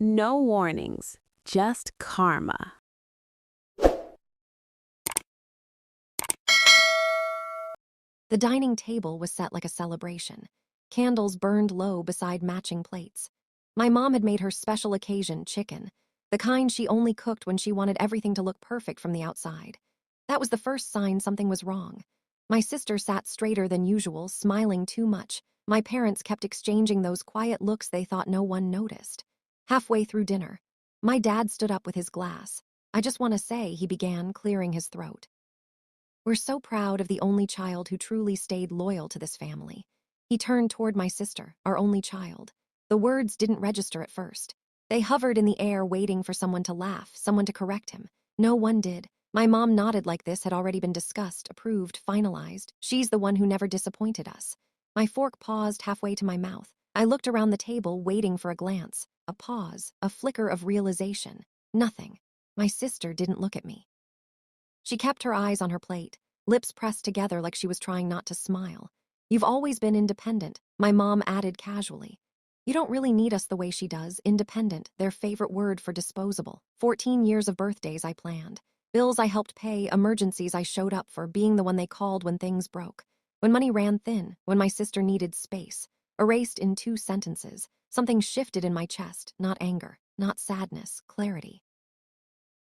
No warnings, just karma. The dining table was set like a celebration. Candles burned low beside matching plates. My mom had made her special occasion chicken, the kind she only cooked when she wanted everything to look perfect from the outside. That was the first sign something was wrong. My sister sat straighter than usual, smiling too much. My parents kept exchanging those quiet looks they thought no one noticed. Halfway through dinner, my dad stood up with his glass. "I just want to say," he began, clearing his throat. "We're so proud of the only child who truly stayed loyal to this family." He turned toward my sister, our only child. The words didn't register at first. They hovered in the air, waiting for someone to laugh, someone to correct him. No one did. My mom nodded like this had already been discussed, approved, finalized. She's the one who never disappointed us. My fork paused halfway to my mouth. I looked around the table, waiting for a glance. A pause, a flicker of realization. Nothing. My sister didn't look at me. She kept her eyes on her plate, lips pressed together like she was trying not to smile. "You've always been independent," my mom added casually. "You don't really need us the way she does." Independent, their favorite word for disposable. 14 years of birthdays I planned. Bills I helped pay, emergencies I showed up for, being the one they called when things broke. When money ran thin, when my sister needed space. Erased in 2 sentences, something shifted in my chest, not anger, not sadness, clarity.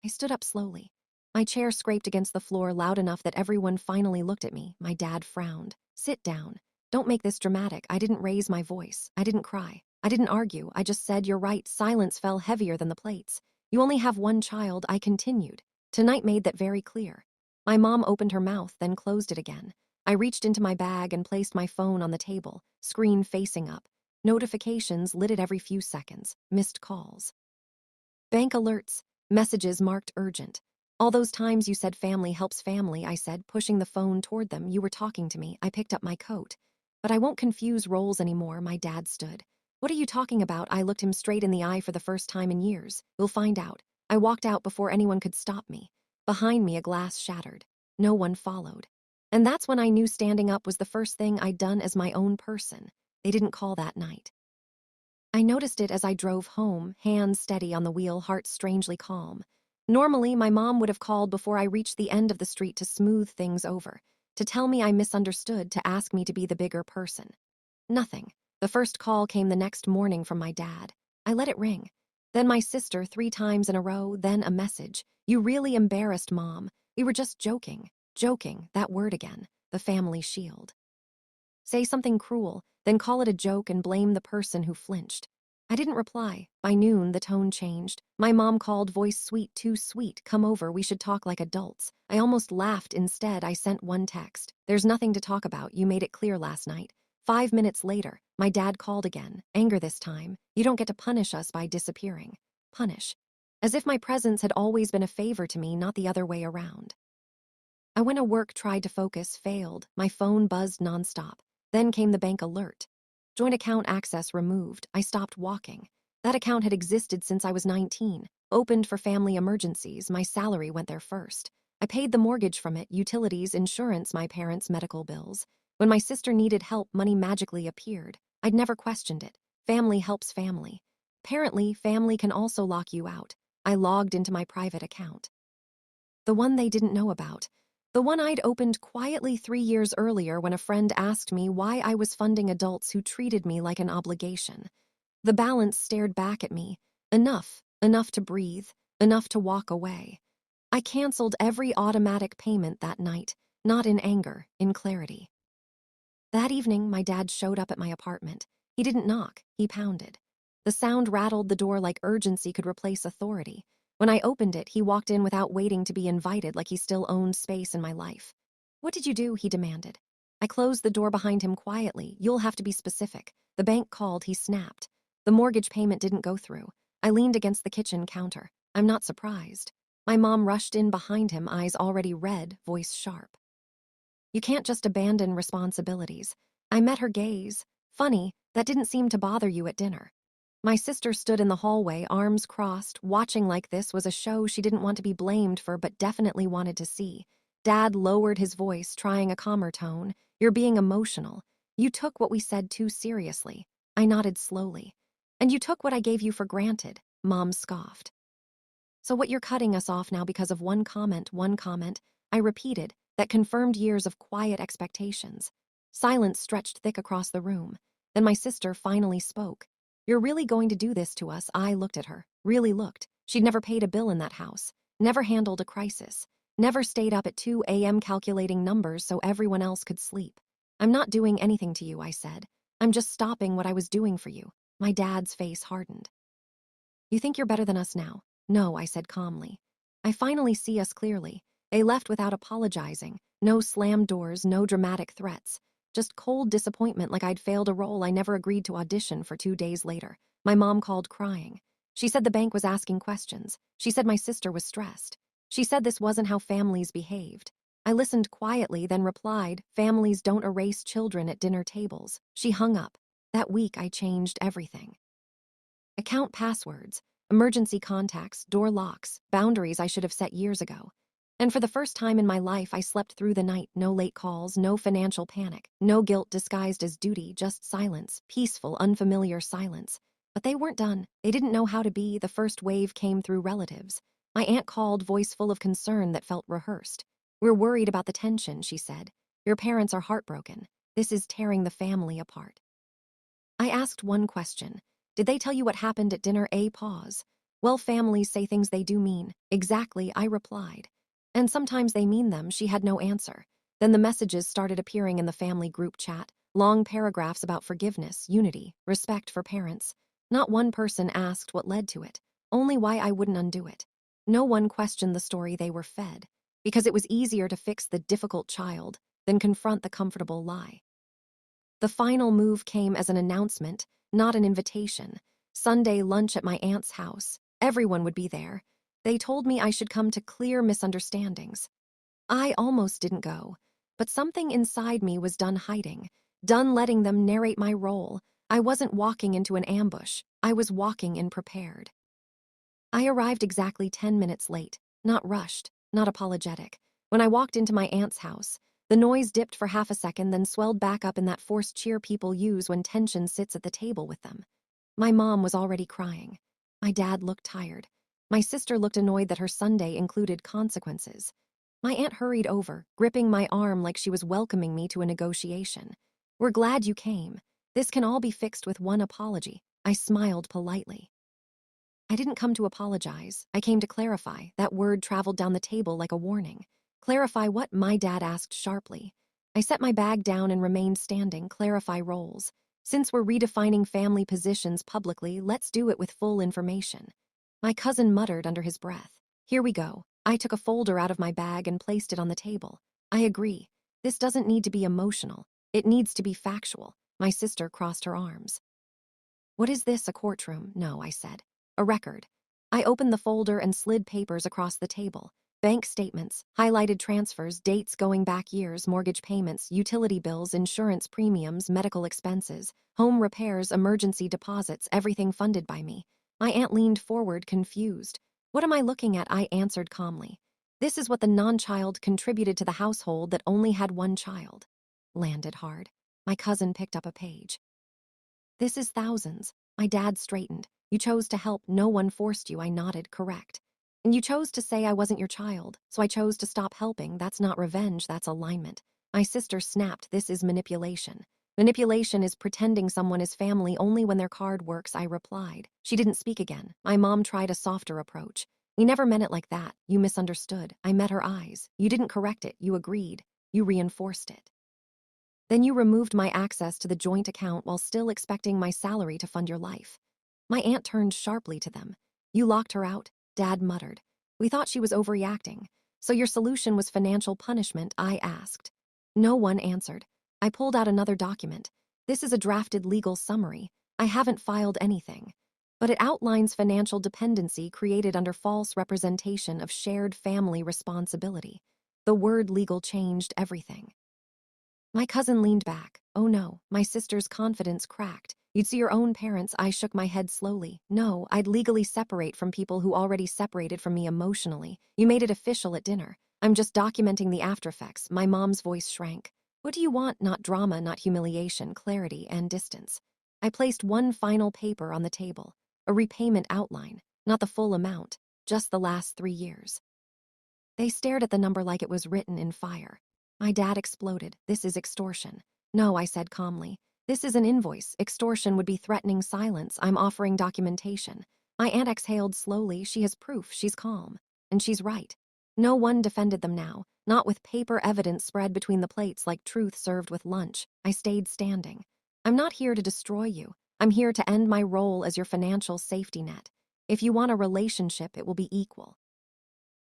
I stood up slowly. My chair scraped against the floor loud enough that everyone finally looked at me. My dad frowned. "Sit down. Don't make this dramatic." I didn't raise my voice. I didn't cry. I didn't argue. I just said, "You're right." Silence fell heavier than the plates. "You only have one child," I continued. Tonight made that very clear. My mom opened her mouth, then closed it again. I reached into my bag and placed my phone on the table, screen facing up. Notifications lit it every few seconds. Missed calls. Bank alerts. Messages marked urgent. "All those times you said family helps family," I said, pushing the phone toward them. "You were talking to me." I picked up my coat. "But I won't confuse roles anymore." My dad stood. "What are you talking about?" I looked him straight in the eye for the first time in years. "We'll find out." I walked out before anyone could stop me. Behind me, a glass shattered. No one followed. And that's when I knew standing up was the first thing I'd done as my own person. They didn't call that night. I noticed it as I drove home, hands steady on the wheel, heart strangely calm. Normally, my mom would have called before I reached the end of the street to smooth things over, to tell me I misunderstood, to ask me to be the bigger person. Nothing. The first call came the next morning from my dad. I let it ring. Then my sister 3 times in a row, then a message. "You really embarrassed Mom. We were just joking." Joking, that word again. The family shield. Say something cruel, then call it a joke and blame the person who flinched. I didn't reply. By noon, the tone changed. My mom called, voice sweet, too sweet. "Come over, we should talk like adults." I almost laughed. Instead, I sent one text. "There's nothing to talk about. You made it clear last night." 5 minutes later, my dad called again, anger this time. "You don't get to punish us by disappearing." Punish. As if my presence had always been a favor to me, not the other way around. I went to work, tried to focus, failed. My phone buzzed nonstop. Then came the bank alert. "Joint account access removed." I stopped walking. That account had existed since I was 19, opened for family emergencies. My salary went there first. I paid the mortgage from it, utilities, insurance, my parents' medical bills. When my sister needed help, money magically appeared. I'd never questioned it. Family helps family. Apparently, family can also lock you out. I logged into my private account. The one they didn't know about. The one I'd opened quietly 3 years earlier when a friend asked me why I was funding adults who treated me like an obligation. The balance stared back at me. Enough to breathe, enough to walk away. I canceled every automatic payment that night, not in anger, in clarity. That evening, my dad showed up at my apartment. He didn't knock, he pounded. The sound rattled the door like urgency could replace authority. When I opened it, he walked in without waiting to be invited, like he still owned space in my life. "What did you do?" he demanded. I closed the door behind him quietly. "You'll have to be specific." "The bank called," he snapped. "The mortgage payment didn't go through." I leaned against the kitchen counter. "I'm not surprised." My mom rushed in behind him, eyes already red, voice sharp. "You can't just abandon responsibilities." I met her gaze. "Funny, that didn't seem to bother you at dinner." My sister stood in the hallway, arms crossed, watching like this was a show she didn't want to be blamed for but definitely wanted to see. Dad lowered his voice, trying a calmer tone. "You're being emotional. You took what we said too seriously." I nodded slowly. "And you took what I gave you for granted. Mom scoffed. So what, you're cutting us off now because of one comment, I repeated, that confirmed years of quiet expectations. Silence stretched thick across the room. Then my sister finally spoke. You're really going to do this to us? I looked at her, really looked. She'd never paid a bill in that house, never handled a crisis, never stayed up at 2 a.m. calculating numbers so everyone else could sleep. I'm not doing anything to you, I said. I'm just stopping what I was doing for you. My dad's face hardened. You think you're better than us now? No, I said calmly. I finally see us clearly. They left without apologizing. No slammed doors, no dramatic threats. Just cold disappointment, like I'd failed a role I never agreed to audition for 2 days later. My mom called crying. She said the bank was asking questions. She said my sister was stressed. She said this wasn't how families behaved. I listened quietly, then replied, families don't erase children at dinner tables. She hung up. That week, I changed everything. Account passwords, emergency contacts, door locks, boundaries I should have set years ago. And for the first time in my life, I slept through the night, no late calls, no financial panic, no guilt disguised as duty, just silence, peaceful, unfamiliar silence. But they weren't done. They didn't know how to be. The first wave came through relatives. My aunt called, voice full of concern that felt rehearsed. We're worried about the tension, she said. Your parents are heartbroken. This is tearing the family apart. I asked one question. Did they tell you what happened at dinner? A pause. Well, families say things they do mean. Exactly, I replied. And sometimes they mean them. She had no answer. Then the messages started appearing in the family group chat. Long paragraphs about forgiveness, unity, respect for parents. Not one person asked what led to it, only why I wouldn't undo it. No one questioned the story they were fed, because it was easier to fix the difficult child than confront the comfortable lie. The final move came as an announcement, not an invitation. Sunday lunch at my aunt's house. Everyone would be there. They told me I should come to clear misunderstandings. I almost didn't go, but something inside me was done hiding, done letting them narrate my role. I wasn't walking into an ambush. I was walking in prepared. I arrived exactly 10 minutes late, not rushed, not apologetic. When I walked into my aunt's house, the noise dipped for half a second, then swelled back up in that forced cheer people use when tension sits at the table with them. My mom was already crying. My dad looked tired. My sister looked annoyed that her Sunday included consequences. My aunt hurried over, gripping my arm like she was welcoming me to a negotiation. We're glad you came. This can all be fixed with one apology. I smiled politely. I didn't come to apologize. I came to clarify. That word traveled down the table like a warning. Clarify what? My dad asked sharply. I set my bag down and remained standing. Clarify roles. Since we're redefining family positions publicly, let's do it with full information. My cousin muttered under his breath. Here we go. I took a folder out of my bag and placed it on the table. I agree. This doesn't need to be emotional. It needs to be factual. My sister crossed her arms. What is this, a courtroom? No, I said. A record. I opened the folder and slid papers across the table. Bank statements, highlighted transfers, dates going back years, mortgage payments, utility bills, insurance premiums, medical expenses, home repairs, emergency deposits, everything funded by me. My aunt leaned forward, confused. What am I looking at? I answered calmly. This is what the non-child contributed to the household that only had one child. Landed hard. My cousin picked up a page. This is thousands. My dad straightened. You chose to help. No one forced you. I nodded, correct. And you chose to say I wasn't your child, so I chose to stop helping. That's not revenge, that's alignment. My sister snapped. This is manipulation. Manipulation is pretending someone is family only when their card works, I replied. She didn't speak again. My mom tried a softer approach. We never meant it like that. You misunderstood. I met her eyes. You didn't correct it. You agreed. You reinforced it. Then you removed my access to the joint account while still expecting my salary to fund your life. My aunt turned sharply to them. You locked her out? Dad muttered. We thought she was overreacting. So your solution was financial punishment? I asked. No one answered. I pulled out another document. This is a drafted legal summary. I haven't filed anything. But it outlines financial dependency created under false representation of shared family responsibility. The word legal changed everything. My cousin leaned back. Oh no, my sister's confidence cracked. You'd see your own parents. I shook my head slowly. No, I'd legally separate from people who already separated from me emotionally. You made it official at dinner. I'm just documenting the aftereffects. My mom's voice shrank. What do you want? Not drama, not humiliation, clarity and distance. I placed one final paper on the table. A repayment outline. not the full amount, just the last 3 years. They stared at the number like it was written in fire. My dad exploded. "This is extortion." "No," I said calmly. "This is an invoice. Extortion would be threatening silence. I'm offering documentation." My aunt exhaled slowly. She has proof. She's calm. And she's right. No one defended them now, not with paper evidence spread between the plates like truth served with lunch. I stayed standing. "I'm not here to destroy you. I'm here to end my role as your financial safety net. If you want a relationship, it will be equal.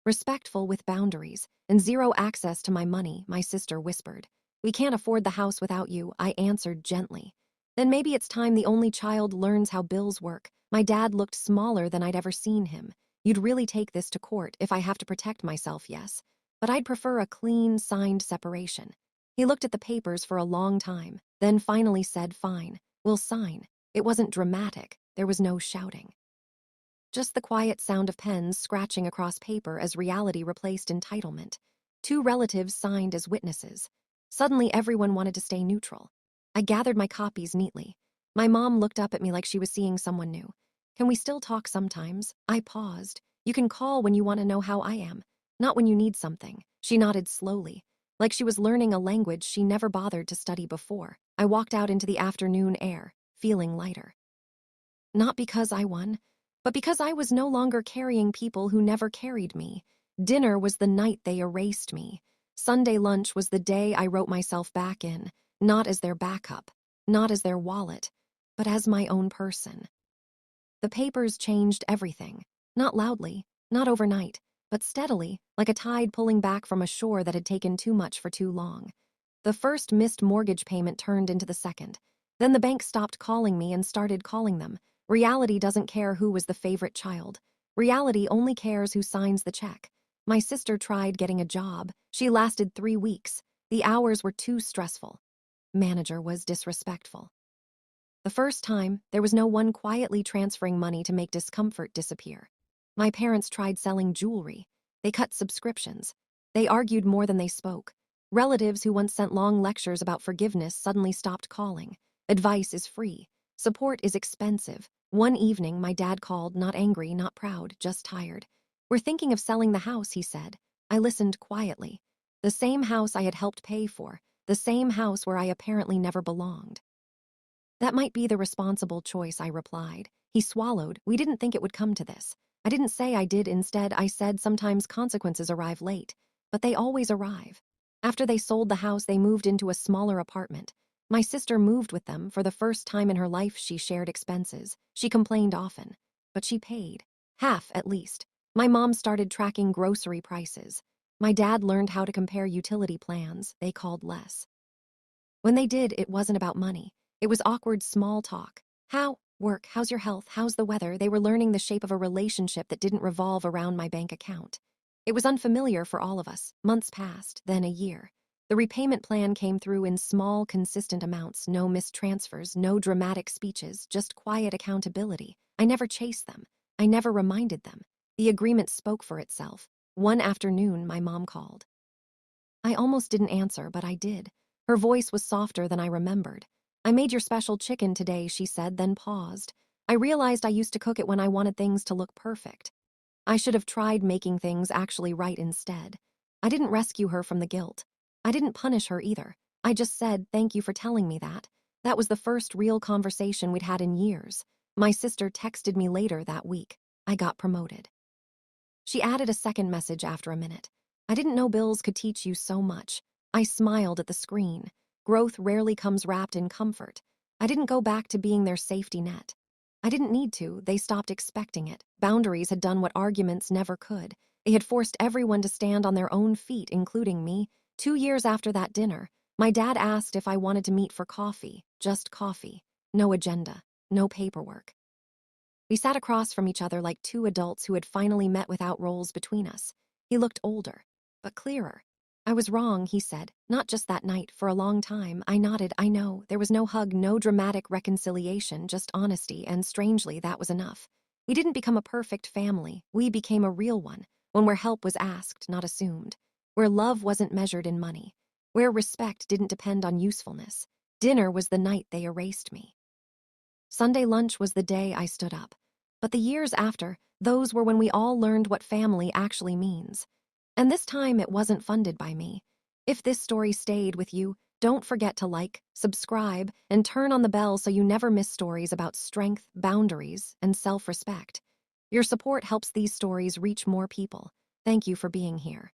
Respectful with boundaries and zero access to my money," my sister whispered. "We can't afford the house without you," I answered gently. "Then maybe it's time the only child learns how bills work." My dad looked smaller than I'd ever seen him. "You'd really take this to court if I have to protect myself, yes. But I'd prefer a clean, signed separation." He looked at the papers for a long time, then finally said, "Fine, we'll sign." It wasn't dramatic. There was no shouting. Just the quiet sound of pens scratching across paper as reality replaced entitlement. 2 relatives signed as witnesses. Suddenly, everyone wanted to stay neutral. I gathered my copies neatly. My mom looked up at me like she was seeing someone new. "Can we still talk sometimes?" I paused. "You can call when you want to know how I am, not when you need something." She nodded slowly, like she was learning a language she never bothered to study before. I walked out into the afternoon air, feeling lighter. Not because I won, but because I was no longer carrying people who never carried me. Dinner was the night they erased me. Sunday lunch was the day I wrote myself back in, not as their backup, not as their wallet, but as my own person. The papers changed everything, not loudly, not overnight, but steadily, like a tide pulling back from a shore that had taken too much for too long. The first missed mortgage payment turned into the second. Then the bank stopped calling me and started calling them. Reality doesn't care who was the favorite child. Reality only cares who signs the check. My sister tried getting a job. She lasted 3 weeks. The hours were too stressful. Manager was disrespectful. The first time, there was no one quietly transferring money to make discomfort disappear. My parents tried selling jewelry. They cut subscriptions. They argued more than they spoke. Relatives who once sent long lectures about forgiveness suddenly stopped calling. Advice is free. Support is expensive. One evening, my dad called, not angry, not proud, just tired. "We're thinking of selling the house," he said. I listened quietly. The same house I had helped pay for, the same house where I apparently never belonged. "That might be the responsible choice," I replied. He swallowed. "We didn't think it would come to this." I didn't say I did. Instead, I said sometimes consequences arrive late, but they always arrive. After they sold the house, they moved into a smaller apartment. My sister moved with them. For the first time in her life, she shared expenses. She complained often, but she paid. Half, at least. My mom started tracking grocery prices. My dad learned how to compare utility plans. They called less. When they did, it wasn't about money. It was awkward small talk. "How? Work? How's your health? How's the weather?" They were learning the shape of a relationship that didn't revolve around my bank account. It was unfamiliar for all of us. Months passed, then a year. The repayment plan came through in small, consistent amounts. No missed transfers, no dramatic speeches, just quiet accountability. I never chased them. I never reminded them. The agreement spoke for itself. One afternoon, my mom called. I almost didn't answer, but I did. Her voice was softer than I remembered. "I made your special chicken today," she said, then paused. I realized I used to cook it when I wanted things to look perfect. I should have tried making things actually right instead. I didn't rescue her from the guilt. I didn't punish her either. I just said, "Thank you for telling me that." That was the first real conversation we'd had in years. My sister texted me later that week. I got promoted. She added a second message after a minute. "I didn't know bills could teach you so much." I smiled at the screen. Growth rarely comes wrapped in comfort. I didn't go back to being their safety net. I didn't need to. They stopped expecting it. Boundaries had done what arguments never could. They had forced everyone to stand on their own feet, including me. 2 years after that dinner, my dad asked if I wanted to meet for coffee. Just coffee. No agenda. No paperwork. We sat across from each other like 2 adults who had finally met without roles between us. He looked older, but clearer. "I was wrong," he said. "Not just that night, for a long time." I nodded. "I know." There was no hug, no dramatic reconciliation, just honesty, and strangely, that was enough. We didn't become a perfect family. We became a real one, one where help was asked, not assumed. Where love wasn't measured in money. Where respect didn't depend on usefulness. Dinner was the night they erased me. Sunday lunch was the day I stood up. But the years after, those were when we all learned what family actually means. And this time it wasn't funded by me. If this story stayed with you, don't forget to like, subscribe, and turn on the bell so you never miss stories about strength, boundaries, and self-respect. Your support helps these stories reach more people. Thank you for being here.